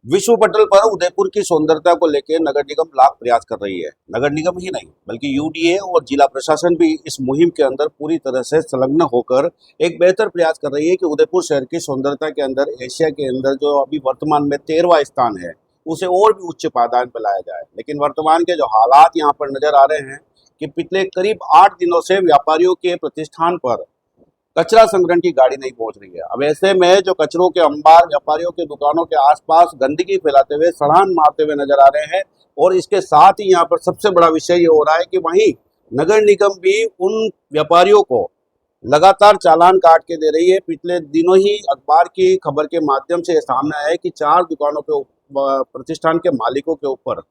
विश्व पटल पर उदयपुर की सौंदर्यता को लेकर नगर निगम लाख प्रयास कर रही है। नगर निगम ही नहीं बल्कि यूडीए और जिला प्रशासन भी इस मुहिम के अंदर पूरी तरह से संलग्न होकर एक बेहतर प्रयास कर रही है कि उदयपुर शहर की सौंदर्यता के अंदर एशिया के अंदर जो अभी वर्तमान में 13वां स्थान है उसे और भी उच्च पायदान पर लाया जाए। लेकिन वर्तमान के जो हालात यहाँ पर नजर आ रहे हैं कि पिछले करीब 8 दिनों से व्यापारियों के प्रतिष्ठान पर कचरा संग्रहण की गाड़ी नहीं पहुंच रही है। अब ऐसे में जो कचरों के अंबार व्यापारियों के दुकानों के आसपास गंदगी फैलाते हुए सड़ान मारते हुए नजर आ रहे हैं। और इसके साथ ही यहाँ पर सबसे बड़ा विषय ये हो रहा है कि वहीं नगर निगम भी उन व्यापारियों को लगातार चालान काट के दे रही है। पिछले दिनों ही अखबार की खबर के माध्यम से सामने आया है कि 4 दुकानों के प्रतिष्ठान के मालिकों के ऊपर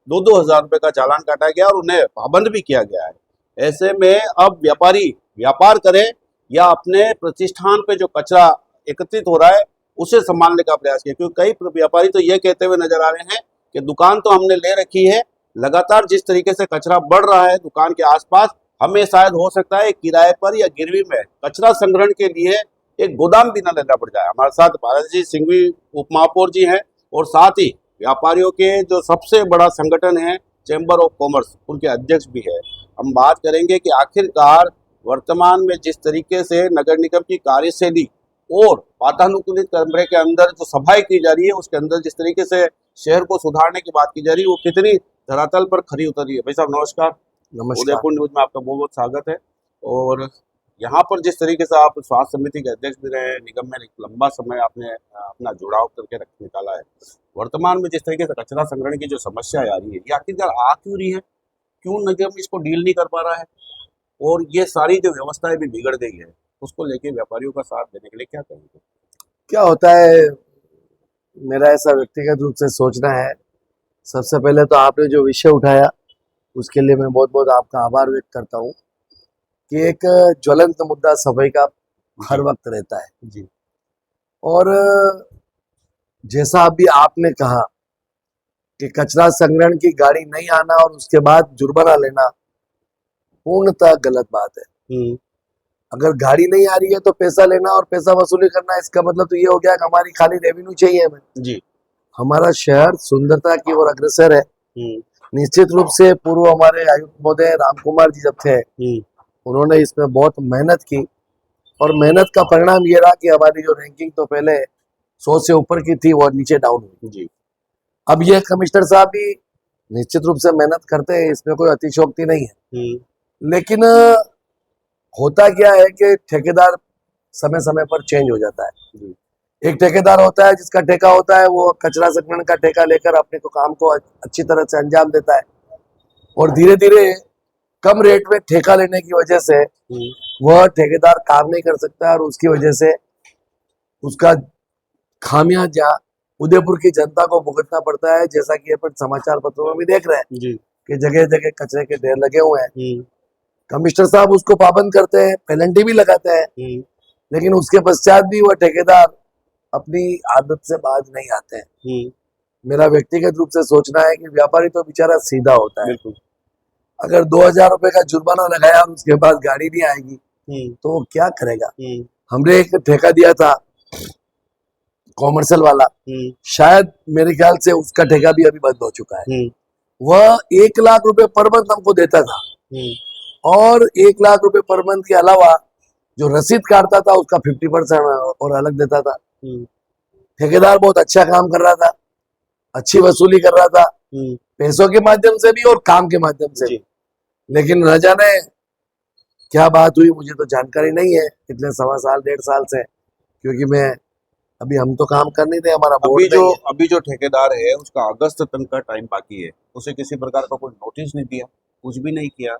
2-2 हज़ार रुपए का चालान काटा गया और उन्हें पाबंद भी किया गया है। ऐसे में अब व्यापारी व्यापार करें या अपने प्रतिष्ठान पे जो कचरा एकत्रित हो रहा है उसे संभालने का प्रयास किया, क्योंकि कई व्यापारी तो ये कहते हुए नजर आ रहे हैं कि दुकान तो हमने ले रखी है, लगातार जिस तरीके से कचरा बढ़ रहा है दुकान के आसपास, हमें शायद हो सकता है किराए पर या गिरवी में कचरा संग्रहण के लिए एक गोदाम भी न लेना पड़ जाए। हमारे साथ भारत जी सिंघवी उप महापौर जी हैं और साथ ही व्यापारियों के जो सबसे बड़ा संगठन है चैम्बर ऑफ कॉमर्स, उनके अध्यक्ष भी है। हम बात करेंगे कि आखिरकार वर्तमान में जिस तरीके से नगर निगम की कार्यशैली और वातानुकूलित कमरे के अंदर जो सफाई की जा रही है उसके अंदर जिस तरीके से शहर को सुधारने की बात की जा रही है वो कितनी धरातल पर खरी उतर रही है। भाई साहब नमस्कार। नमस्कार। उदयपुर न्यूज में आपका बहुत बहुत स्वागत है। और यहाँ पर जिस तरीके से आप स्वास्थ्य समिति के अध्यक्ष भी रहे हैं, निगम में एक लंबा समय आपने अपना जुड़ाव करके निकाला है, वर्तमान में जिस तरीके से कचरा संग्रहण की जो समस्या आ रही है ये आखिरकार आ क्यों रही है, क्यों निगम इसको डील नहीं कर पा रहा है और ये सारी जो व्यवस्थाएं भी बिगड़ गई है उसको लेके व्यापारियों का साथ देने के लिए क्या करेंगे? क्या होता है, मेरा ऐसा व्यक्तिगत रूप से सोचना है। सबसे पहले तो आपने जो विषय उठाया उसके लिए मैं बहुत बहुत आपका आभार व्यक्त करता हूँ कि एक ज्वलंत मुद्दा सफाई का हर वक्त रहता है जी। और जैसा अभी आपने कहा कि कचरा संग्रहण की गाड़ी नहीं आना और उसके बाद जुर्माना लेना पूर्णतः गलत बात है। अगर गाड़ी नहीं आ रही है तो पैसा लेना और पैसा वसूली करना, इसका मतलब तो ये हो गया कि हमारी खाली रेवेन्यू चाहिए हमें। जी। हमारा शहर सुंदरता की ओर अग्रसर है। निश्चित रूप से पूर्व हमारे आयुक्त महोदय राम कुमार जी जब थे उन्होंने इसमें बहुत मेहनत की और मेहनत का परिणाम ये रहा कि हमारी जो रैंकिंग तो पहले 100 से ऊपर की थी वो नीचे डाउन हुई। जी। अब ये कमिश्नर साहब भी निश्चित रूप से मेहनत करते हैं, इसमें कोई अतिशयोक्ति नहीं है। लेकिन होता क्या है कि ठेकेदार समय समय पर चेंज हो जाता है। एक ठेकेदार होता है जिसका ठेका होता है, वो कचरा संग्रहण का ठेका लेकर अपने को काम को अच्छी तरह से अंजाम देता है और धीरे धीरे कम रेट में ठेका लेने की वजह से वह ठेकेदार काम नहीं कर सकता और उसकी वजह से उसका खामियाजा उदयपुर की जनता को भुगतना पड़ता है। जैसा कि अपन समाचार पत्रों में भी देख रहे हैं कि जगह जगह कचरे के ढेर लगे हुए हैं। कमिश्नर साहब उसको पाबंद करते हैं, पेनल्टी भी लगाते हैं, लेकिन उसके पश्चात भी वह ठेकेदार अपनी आदत से बाज नहीं आते हैं। मेरा व्यक्तिगत रूप से सोचना है कि व्यापारी तो बेचारा सीधा होता है। अगर 2,000 रुपए का जुर्माना लगाया और उसके बाद गाड़ी नहीं आएगी तो वो क्या करेगा। हमने एक ठेका दिया था कॉमर्शियल वाला, शायद मेरे ख्याल से उसका ठेका भी अभी बंद हो चुका है। वह 1 लाख रुपए पर मंथ हमको देता था और 1 लाख रुपए पर मंथ के अलावा जो रसीद काटता था उसका 50% और अलग देता था। ठेकेदार बहुत अच्छा काम कर रहा था, अच्छी वसूली कर रहा था, पैसों के माध्यम से भी और काम के माध्यम से भी। लेकिन न जाने क्या बात हुई, मुझे तो जानकारी नहीं है इतने 1.25 साल से, क्योंकि मैं अभी हम तो काम कर नहीं थे, हमारा अभी जो ठेकेदार है उसका अगस्त तक का टाइम बाकी है, उसे किसी प्रकार का कोई नोटिस नहीं दिया, कुछ भी नहीं किया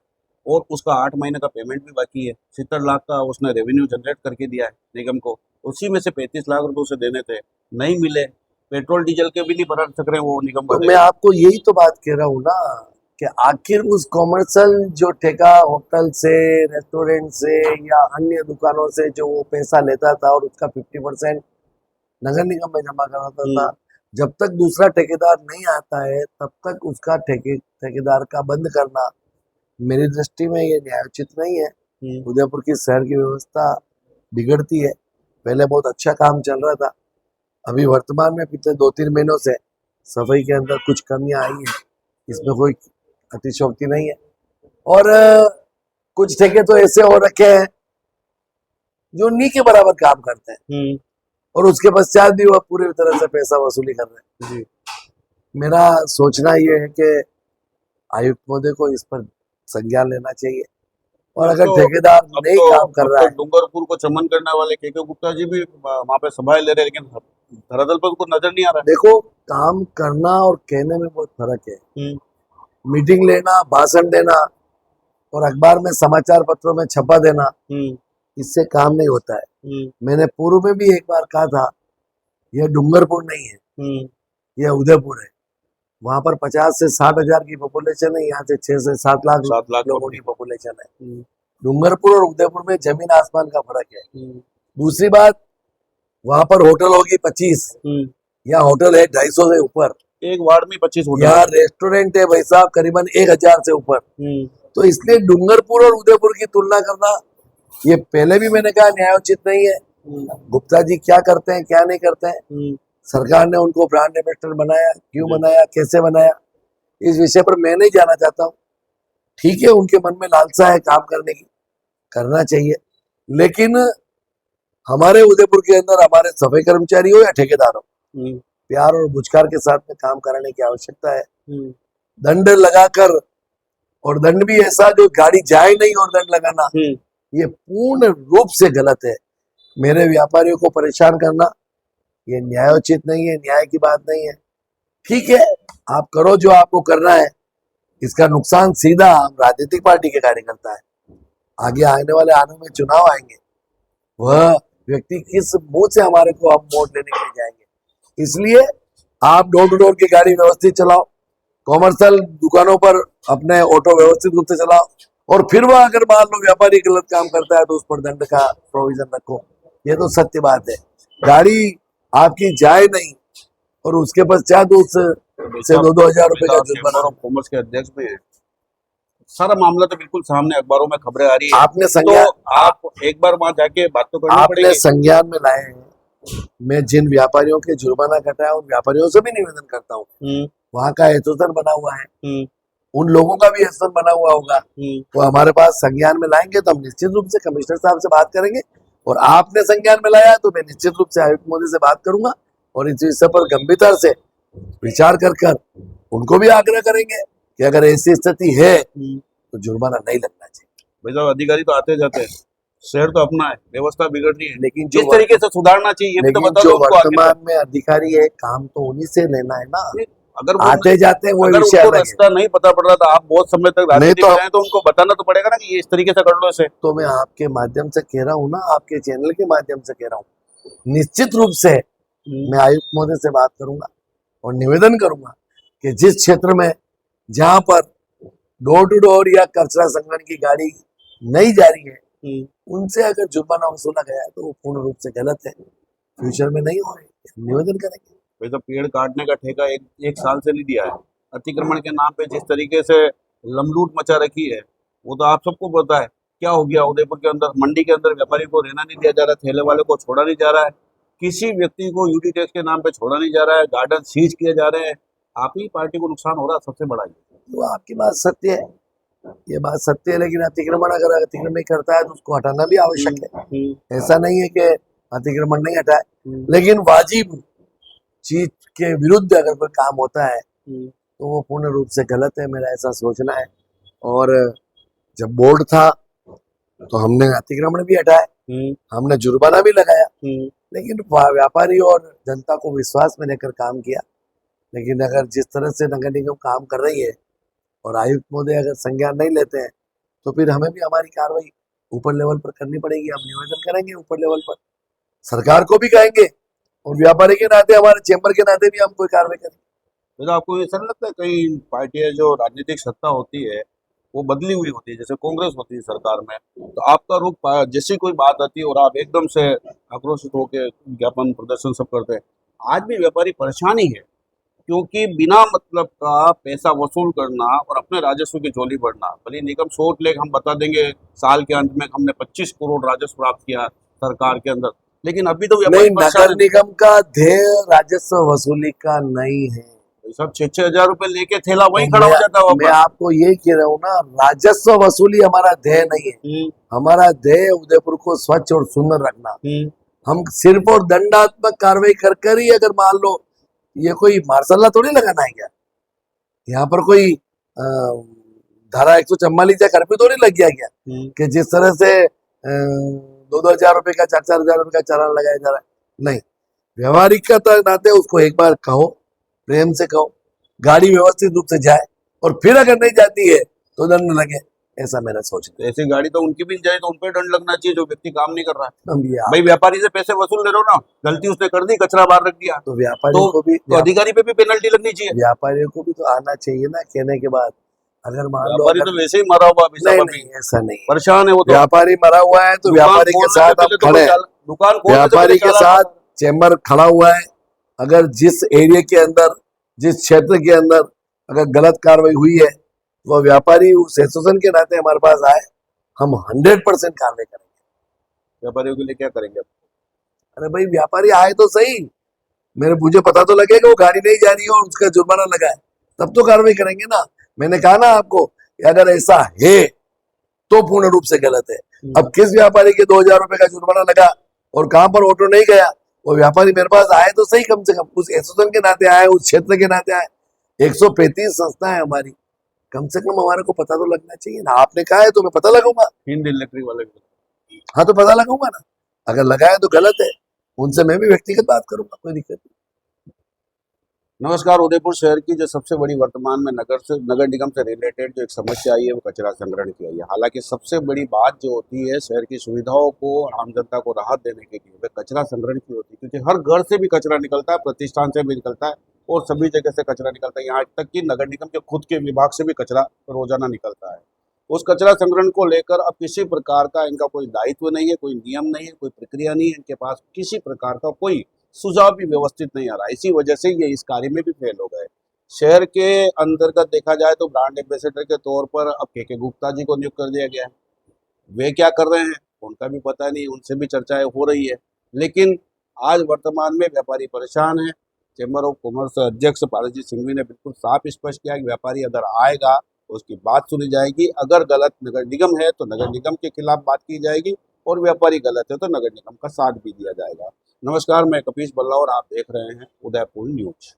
और उसका 8 महीने का पेमेंट भी बाकी है। 70 लाख का उसने रेवेन्यू जनरेट करके दिया है निगम को, उसी में से 35 लाख रुपए उसे देने थे, नहीं मिले। पेट्रोल डीजल के भी नहीं भरा सक रहे वो निगम तो मैं आपको यही तो बात कह रहा हूँ ना कि आखिर उस कॉमर्शियल जो ठेका होटल से, रेस्टोरेंट से या अन्य दुकानों से जो वो पैसा लेता था और उसका 50% नगर निगम में जमा कराता था, जब तक दूसरा ठेकेदार नहीं आता है तब तक उसका ठेकेदार का बंद करना मेरी दृष्टि में ये न्यायोचित नहीं है। उदयपुर की शहर की व्यवस्था बिगड़ती है। पहले बहुत अच्छा काम चल रहा था, अभी वर्तमान में पिछले 2-3 महीनों से सफाई के अंदर कुछ कमियां आई हैं, इसमें कोई अतिशयोक्ति नहीं है। और कुछ ठेके तो ऐसे हो रखे हैं जो नी के बराबर काम करते हैं और उसके पश्चात भी वह पूरी तरह से पैसा वसूली कर रहे हैं। जी। मेरा सोचना ये है कि आयुक्त महोदय को इस पर संज्ञान लेना चाहिए और अगर तो ठेकेदार अब नहीं तो काम कर रहा है, डूंगरपुर को चमन करने वाले के गुप्ता जी भी वहां पे सभाएं ले रहे हैं, लेकिन धरातल पर उनको नजर नहीं आ रहा देखो काम करना और कहने में बहुत फर्क है। है। मीटिंग लेना, भाषण देना और अखबार में समाचार पत्रों में छपा देना, इससे काम नहीं होता है। मैंने पूर्व में भी एक बार कहा था, यह डूंगरपुर नहीं है, यह उदयपुर है। वहां पर 50 से 60 हजार की पॉपुलेशन है, यहाँ से 6 से 7 लाख लोगों की पॉपुलेशन है। डूंगरपुर और उदयपुर में जमीन आसमान का फर्क है। दूसरी बात, वहां पर होटल होगी 25, यहाँ होटल है 250 से ऊपर, एक वार्ड में 25 होटल यहाँ रेस्टोरेंट है भाई साहब करीबन 1000 से ऊपर। तो इसलिए डूंगरपुर और उदयपुर की तुलना करना, ये पहले भी मैंने कहा, न्यायोचित नहीं है। गुप्ता जी क्या करते हैं, क्या नहीं करते हैं, सरकार ने उनको ब्रांड एम्बेसडर बनाया, क्यों बनाया, कैसे बनाया, इस विषय पर मैं नहीं जाना चाहता हूँ। ठीक है, उनके मन में लालसा है काम करने की, करना चाहिए, लेकिन हमारे उदयपुर के अंदर हमारे सफाई कर्मचारी हो या ठेकेदार हो, प्यार और बुझकार के साथ में काम कराने की आवश्यकता है। दंड लगाकर, और दंड भी ऐसा जो गाड़ी जाए नहीं और दंड लगाना, ये पूर्ण रूप से गलत है। मेरे व्यापारियों को परेशान करना ये न्यायोचित नहीं है, न्याय की बात नहीं है। ठीक है, आप करो जो आपको करना है, इसका नुकसान सीधा हम राजनीतिक पार्टी के कार्यकर्ता है। आगे आने वाले आने में चुनाव आएंगे, वह व्यक्ति किस मुंह से हमारे को हम वोट लेने के लिए जाएंगे। इसलिए आप डोर टू डोर की गाड़ी व्यवस्थित चलाओ, कॉमर्शियल दुकानों पर अपने ऑटो व्यवस्थित रूप से चलाओ, और फिर वह अगर मान लो व्यापारी गलत काम करता है तो उस पर दंड का प्रोविजन रखो। ये तो सत्य बात है। गाड़ी आपकी जाए नहीं और उसके पश्चात उस से 2-2 हजार रुपए का जुर्माना। कॉमर्स के अध्यक्ष भी है। सारा मामला तो बिल्कुल सामने अखबारों में खबरें आ रही है। आपने संज्ञान, तो आप एक बार वहां जाके बात तो करनी आपने पड़ेगी। संज्ञान में लाए हैं। मैं जिन व्यापारियों के जुर्माना कटाया उन व्यापारियों से भी निवेदन करता हूँ, वहां का एसोसिएशन बना हुआ है, उन लोगों का भी एसोसिएशन बना हुआ होगा, वो हमारे पास संज्ञान में लाएंगे तो हम निश्चित रूप से कमिश्नर साहब से बात करेंगे। और आपने संज्ञान में लाया तो मैं निश्चित रूप से आयुक्त महोदय से बात करूंगा और इस विषय पर गंभीरता से विचार कर उनको भी आग्रह करेंगे कि अगर ऐसी स्थिति है तो जुर्माना नहीं लगना चाहिए। भाई साहब, अधिकारी तो आते जाते हैं, शहर तो अपना है, व्यवस्था बिगड़ रही है, लेकिन जिस तरीके से सुधारना चाहिए ये भी तो बता दो उनको। वर्तमान में अधिकारी है, काम तो उन्हीं से लेना है ना। अगर आते जाते हैं वो अगर विषय उनको अलग है। रास्ता नहीं पता पड़ रहा था, आप बहुत समय तक राजनीति में रहे, तो उनको बताना तो पड़ेगा ना कि ये इस तरीके से कर लो इसे। तो मैं आपके माध्यम से कह रहा हूँ ना, आपके चैनल के माध्यम से कह रहा हूँ, निश्चित रूप से मैं आयुक्त महोदय से बात करूंगा और निवेदन करूंगा कि जिस क्षेत्र में जहां पर डोर टू डोर या कचरा संग्रहण की गाड़ी नहीं जा रही है, उनसे अगर जुर्माना वसूला गया है तो वो पूर्ण रूप से गलत है, फ्यूचर में नहीं हो रही, निवेदन करेंगे। वैसे पेड़ काटने का ठेका एक साल से नहीं दिया है, अतिक्रमण के नाम पे जिस तरीके से लमलूट मचा रखी है वो तो आप सबको पता है। क्या हो गया उदयपुर के अंदर, मंडी के अंदर व्यापारी को रहना नहीं दिया जा रहा, ठेले वाले को छोड़ा नहीं जा रहा है, किसी व्यक्ति को यूटी टैक्स के नाम पे छोड़ा नहीं जा रहा है, गार्डन सीज किए जा रहे हैं। आप ही पार्टी को नुकसान हो रहा है सबसे बड़ा। तो आपकी बात सत्य है, ये बात सत्य है, लेकिन अतिक्रमण अगर अतिक्रमण करता है तो उसको हटाना भी आवश्यक है। ऐसा नहीं है कि अतिक्रमण नहीं हटाए, लेकिन वाजिब चीज के विरुद्ध अगर कोई काम होता है तो वो पूर्ण रूप से गलत है, मेरा ऐसा सोचना है। और जब बोर्ड था तो हमने अतिक्रमण भी हटाए, हमने जुर्माना भी लगाया, लेकिन व्यापारी और जनता को विश्वास में लेकर काम किया। लेकिन अगर जिस तरह से नगर निगम काम कर रही है और आयुक्त महोदय अगर संज्ञान नहीं लेते हैं तो फिर हमें भी हमारी कार्रवाई ऊपर लेवल पर करनी पड़ेगी। हम निवेदन करेंगे ऊपर लेवल पर, सरकार को भी कहेंगे और व्यापारी के नाते, हमारे चैम्बर के नाते भी हम कोई कार्रवाई करेंगे। तो आपको ऐसा नहीं लगता है कई पार्टियां जो राजनीतिक सत्ता होती है वो बदली हुई होती है, जैसे कांग्रेस होती है सरकार में, तो आपका रुख जैसी कोई बात आती है और आप एकदम से आक्रोशित होकर ज्ञापन प्रदर्शन सब करते हैं। आज भी व्यापारी परेशान ही है, क्योंकि बिना मतलब का पैसा वसूल करना और अपने राजस्व की झोली भरना। भले निगम 100 लेख हम बता देंगे साल के अंत में हमने 25 करोड़ राजस्व प्राप्त किया सरकार के अंदर, लेकिन अभी तो नहीं, व्यापारी नगर परेशान है। निगम का ध्येय राजस्व वसूली का नहीं है। सब 6,000 रुपए लेके ठेला वहीं तो खड़ा हो जाता है मैं वापस। आपको यही कह रहा हूँ ना, राजस्व वसूली हमारा ध्येय नहीं है। हमारा ध्येय उदयपुर को स्वच्छ और सुंदर रखना। हम सिर्फ और दंडात्मक कार्रवाई कर कर ही, अगर मान लो ये कोई मार्शल लॉ थोड़ी लगाना है क्या, यहाँ पर कोई धारा 144 या कर्फ्यू थोड़ी लग गया क्या कि जिस तरह से 2-2 हजार रुपए का 4-4 हजार रुपए का चालान लगाया जा रहा है। नहीं, व्यवहारिकता नाते उसको एक बार कहो, प्रेम से कहो, गाड़ी व्यवस्थित रूप से जाए, और फिर अगर नहीं जाती है तो दंड लगे, ऐसा मेरा सोचना तो ऐसी गाड़ी तो उनकी भी जाए तो उन पर दंड लगना चाहिए जो व्यक्ति काम नहीं कर रहा है। है। भाई व्यापारी से पैसे वसूल ले रहे हो ना, गलती उसने कर दी, कचरा बाहर रख दिया, तो व्यापारियों को भी तो अधिकारी पे भी पेनल्टी लगनी चाहिए। व्यापारियों को भी तो आना चाहिए ना कहने के बाद। अगर मान लो व्यापारी तो वैसे ही मरा हुआ अभी नहीं सब नहीं, अभी ऐसा नहीं है। परेशान है वो तो। व्यापारी मरा हुआ है तो दुकान व्यापारी के खोलने से साथ पहले हम तो खड़े कोई हैं। दुकान खोलने से व्यापारी पहले के चालान साथ चैम्बर खड़ा हुआ है। अगर जिस एरिया के अंदर, जिस क्षेत्र के अंदर अगर गलत कार्रवाई हुई है, वो व्यापारी उस एसोसिएशन के नाते हमारे पास आए, हम 100% कार्रवाई करेंगे। व्यापारियों के लिए क्या करेंगे? अरे भाई, व्यापारी आए तो सही, मुझे पता तो लगेगा वो गाड़ी नहीं जा रही है और उसका जुर्माना लगा है, तब तो कार्रवाई करेंगे ना। मैंने कहा ना आपको कि अगर ऐसा है तो पूर्ण रूप से गलत है। अब किस व्यापारी के 2,000 रुपए का जुर्माना लगा और कहां पर ऑटो नहीं गया, वो व्यापारी मेरे पास आए तो सही, कम से कम उस एसोसिएशन के नाते आए, उस क्षेत्र के नाते आए। 135 संस्था है हमारी, कम से कम हमारे को पता तो लगना चाहिए ना। आपने कहा है तो मैं पता लगाऊंगा। हिंद इलेक्ट्रिक वाले हाँ, तो पता लगाऊंगा ना, अगर लगाया तो गलत है, उनसे मैं भी व्यक्तिगत बात करूंगा, कोई दिक्कत नहीं। नमस्कार। उदयपुर शहर की जो सबसे बड़ी वर्तमान में नगर निगम से रिलेटेड जो एक समस्या आई है वो कचरा संग्रहण की आई है। हालांकि सबसे बड़ी बात जो होती है शहर की सुविधाओं को, आम जनता को राहत देने के लिए, वह कचरा संग्रहण की होती है, क्योंकि हर घर से भी कचरा निकलता है, प्रतिष्ठान से भी निकलता है और सभी जगह से कचरा निकलता है। यहाँ तक कि नगर निगम के खुद के विभाग से भी कचरा रोजाना निकलता है। उस कचरा संग्रहण को लेकर अब किसी प्रकार का इनका कोई दायित्व नहीं है, कोई नियम नहीं है, कोई प्रक्रिया नहीं है, इनके पास किसी प्रकार का कोई सुझाव भी व्यवस्थित नहीं आ रहा। इसी वजह से ये इस कार्य में भी फेल हो गए। शहर के अंतर्गत देखा जाए तो ब्रांड एम्बेसडर के तौर पर अब के गुप्ता जी को नियुक्त कर दिया गया है। वे क्या कर रहे हैं उनका भी पता नहीं, उनसे भी चर्चाएं हो रही है। लेकिन आज वर्तमान में व्यापारी परेशान है। चैम्बर ऑफ कॉमर्स अध्यक्ष पारसजीत सिंघवी ने बिल्कुल साफ स्पष्ट किया कि व्यापारी अगर आएगा तो उसकी बात सुनी जाएगी, अगर गलत नगर निगम है तो नगर निगम के खिलाफ बात की जाएगी और व्यापारी गलत है तो नगर निगम का साथ भी दिया जाएगा। नमस्कार, मैं कपीश बल्ला और आप देख रहे हैं उदयपुर न्यूज।